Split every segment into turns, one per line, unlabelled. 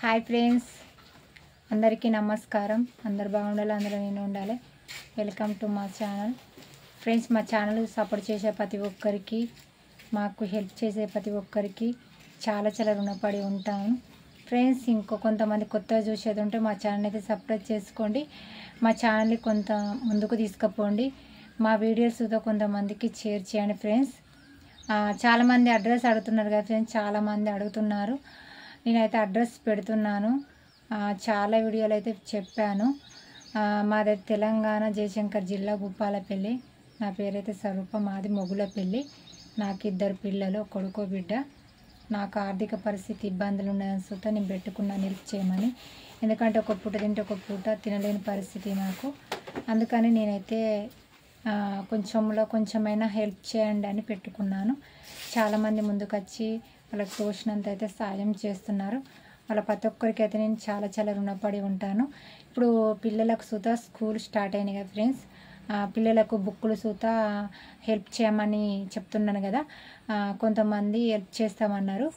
Hi friends, అందరికీ నమస్కారం. అందరు బాగుండాలి, అందరూ నేను ఉండాలి. వెల్కమ్ టు మా ఛానల్. ఫ్రెండ్స్, మా ఛానల్ సపోర్ట్ చేసే ప్రతి ఒక్కరికి, మాకు హెల్ప్ చేసే ప్రతి ఒక్కరికి చాలా చాలా రుణపడి ఉంటాను. ఫ్రెండ్స్, కొంతమంది కొత్తగా చూసేది ఉంటే మా ఛానల్ అయితే సబ్స్క్రైబ్ చేసుకోండి. మా ఛానల్ని కొంత ముందుకు తీసుకుపోండి. మా వీడియోస్తో కొంతమందికి షేర్ చేయండి. ఫ్రెండ్స్, చాలామంది అడ్రస్ అడుగుతున్నారు కదా ఫ్రెండ్స్, చాలామంది అడుగుతున్నారు. నేనైతే అడ్రస్ పెడుతున్నాను. చాలా వీడియోలు అయితే చెప్పాను. మాది తెలంగాణ జయశంకర్ జిల్లా భూపాలపల్లి. నా పేరైతే స్వరూప, మాది మొగులపల్లి. నాకు 2 పిల్లలు, కొడుకో బిడ్డ. నాకు ఆర్థిక పరిస్థితి ఇబ్బందులు ఉన్నాయని సుతా నేను పెట్టుకున్నాను హెల్ప్ చేయమని. ఎందుకంటే ఒక పూట తింటే ఒక పూట తినలేని పరిస్థితి నాకు. అందుకని నేనైతే కొంచెమైనా హెల్ప్ చేయండి అని పెట్టుకున్నాను. చాలామంది ముందుకు వచ్చి వాళ్ళకి తోచినంత అయితే సాయం చేస్తున్నారు. వాళ్ళ ప్రతి ఒక్కరికి అయితే నేను చాలా చాలా రుణపడి ఉంటాను. ఇప్పుడు పిల్లలకు సుతా స్కూల్ స్టార్ట్ అయినాయి కదా ఫ్రెండ్స్, పిల్లలకు బుక్కులు సుతా హెల్ప్ చేయమని చెప్తున్నాను కదా. కొంతమంది హెల్ప్ చేస్తామన్నారు.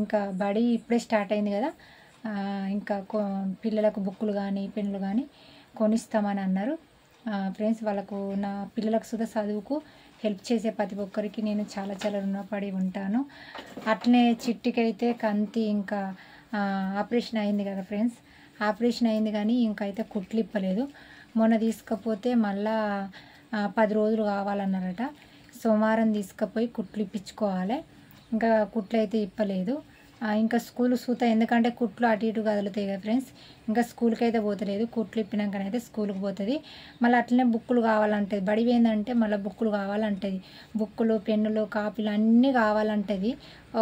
ఇంకా బడి ఇప్పుడే స్టార్ట్ అయింది కదా, ఇంకా పిల్లలకు బుక్కులు కానీ పెన్నులు కానీ కొనిస్తామని అన్నారు. ఫ్రెండ్స్, వాళ్ళకు నా పిల్లలకు సుతా చదువుకు హెల్ప్ చేసే ప్రతి ఒక్కరికి నేను చాలా చాలా రుణపడి ఉంటాను. అట్లనే చిట్టికైతే కంతి ఇంకా ఆపరేషన్ అయింది కదా ఫ్రెండ్స్. ఆపరేషన్ అయింది కానీ ఇంకైతే కుట్లు ఇప్పలేదు. మొన్న తీసుకపోతే మళ్ళా 10 రోజులు కావాలన్నారట. సోమవారం తీసుకుపోయి కుట్లు ఇప్పించుకోవాలి. ఇంకా కుట్లు అయితే ఇప్పలేదు. ఇంకా స్కూల్ సూత, ఎందుకంటే కుట్లు అటు ఇటు కదులుతాయి కదా ఫ్రెండ్స్. ఇంకా స్కూల్కి అయితే పోతలేదు. కుట్లు ఇప్పినాకనైతే స్కూల్కి పోతుంది. మళ్ళీ అట్లనే బుక్కులు కావాలంటుంది. బడి పోయిందంటే మళ్ళీ బుక్కులు కావాలంటుంది. బుక్కులు, పెన్నులు, కాపీలు అన్నీ కావాలంటుంది.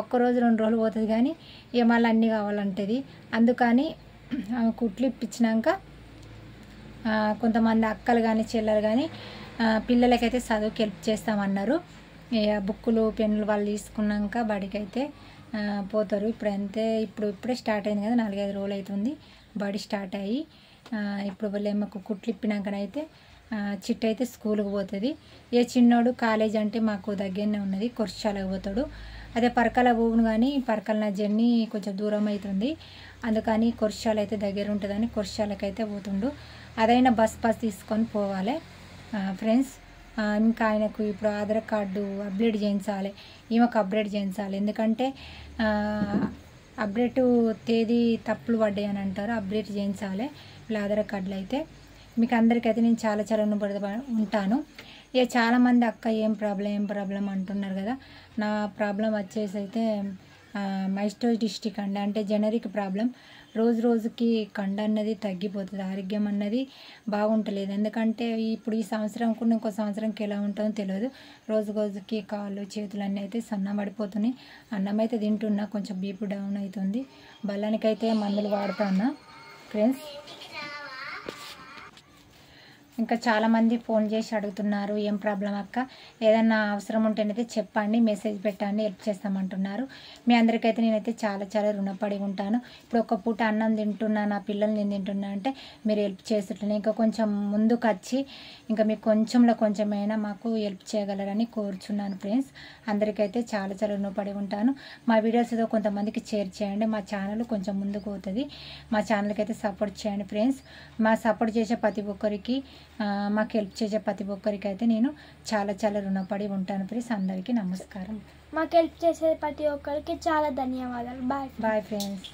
ఒక్కరోజు 2 రోజులు పోతుంది కానీ ఇక మళ్ళీ అన్నీ కావాలంటుంది. అందుకని కుట్లు ఇప్పించినాక కొంతమంది అక్కలు కానీ చెల్లెలు కానీ పిల్లలకైతే చదువుకి హెల్ప్ చేస్తామన్నారు. ఇక బుక్కులు పెన్నులు వాళ్ళు తీసుకున్నాక బడికి అయితే పోతారు. ఇప్పుడే స్టార్ట్ అయింది కదా, 4-5 రోజులు అవుతుంది బడి స్టార్ట్ అయ్యి. ఇప్పుడు వాళ్ళేమో కుట్లు ఇప్పినాకనైతే చిట్టు అయితే స్కూల్కి పోతుంది. ఏ చిన్నోడు కాలేజ్ అంటే మాకు దగ్గరనే ఉన్నది, కొర్చాలకు పోతాడు. అదే పరకాల పోవును కానీ పరకాల నా జర్నీ కొంచెం దూరం అవుతుంది. అందుకని కొర్చాలు అయితే దగ్గర ఉంటుందని కొర్చాలకైతే పోతుండు. అదైనా బస్ తీసుకొని పోవాలి ఫ్రెండ్స్. ఇంకా ఆయనకు ఇప్పుడు ఆధార్ కార్డు అప్డేట్ చేయించాలి, ఈమెకు అప్డేట్ చేయించాలి. ఎందుకంటే అప్డేట్ తేదీ తప్పులు పడ్డాయి అని అంటారు. అప్డేట్ చేయించాలి ఇలా ఆధార్ కార్డులు అయితే. మీకు అందరికైతే నేను చాలా చాలా ఉంటాను. ఇక చాలామంది అక్క ఏం ప్రాబ్లం అంటున్నారు కదా. నా ప్రాబ్లం వచ్చేసి అయితే మైస్టోజ్ డిస్టిక్ అండి. అంటే జనరిక్ ప్రాబ్లం. రోజుకి కండ అన్నది తగ్గిపోతుంది, ఆరోగ్యం అన్నది బాగుంటలేదు. ఎందుకంటే ఇప్పుడు ఈ సంవత్సరం కూడా ఇంకో సంవత్సరంకి ఎలా ఉంటుందో తెలియదు. రోజుకి కాళ్ళు చేతులు అన్నీ అయితే సన్నబడిపోతున్నాయి. అన్నం అయితే తింటున్నా, కొంచెం బీపీ డౌన్ అవుతుంది. బలానికైతే మందులు వాడుతున్నా ఫ్రెండ్స్. ఇంకా చాలామంది ఫోన్ చేసి అడుగుతున్నారు, ఏం ప్రాబ్లం అక్క, ఏదన్నా అవసరం ఉంటేనైతే చెప్పండి, మెసేజ్ పెట్టండి, హెల్ప్ చేస్తామంటున్నారు. మీ అందరికైతే నేనైతే చాలా చాలా రుణపడి ఉంటాను. ఇప్పుడు ఒక పూట అన్నం తింటున్నా, నా పిల్లలు నేను తింటున్నా అంటే మీరు హెల్ప్ చేస్తుంటే ఇంకా కొంచెం ముందుకు వచ్చి ఇంకా మీకు కొంచెమైనా మాకు హెల్ప్ చేయగలరని కోరుచున్నాను ఫ్రెండ్స్. అందరికైతే చాలా చాలా రుణపడి ఉంటాను. మా వీడియోస్ ఏదో కొంతమందికి షేర్ చేయండి. మా ఛానల్ కొంచెం ముందుకు పోతుంది. మా ఛానల్కి అయితే సపోర్ట్ చేయండి ఫ్రెండ్స్. మా సపోర్ట్ చేసే ప్రతి ఒక్కరికి, మాకు హెల్ప్ చేసే ప్రతి ఒక్కరికి అయితే నేను చాలా చాలా రుణపడి ఉంటాను ఫ్రెండ్స్. అందరికీ నమస్కారం.
మాకు హెల్ప్ చేసే ప్రతి ఒక్కరికి చాలా ధన్యవాదాలు. Bye
friends.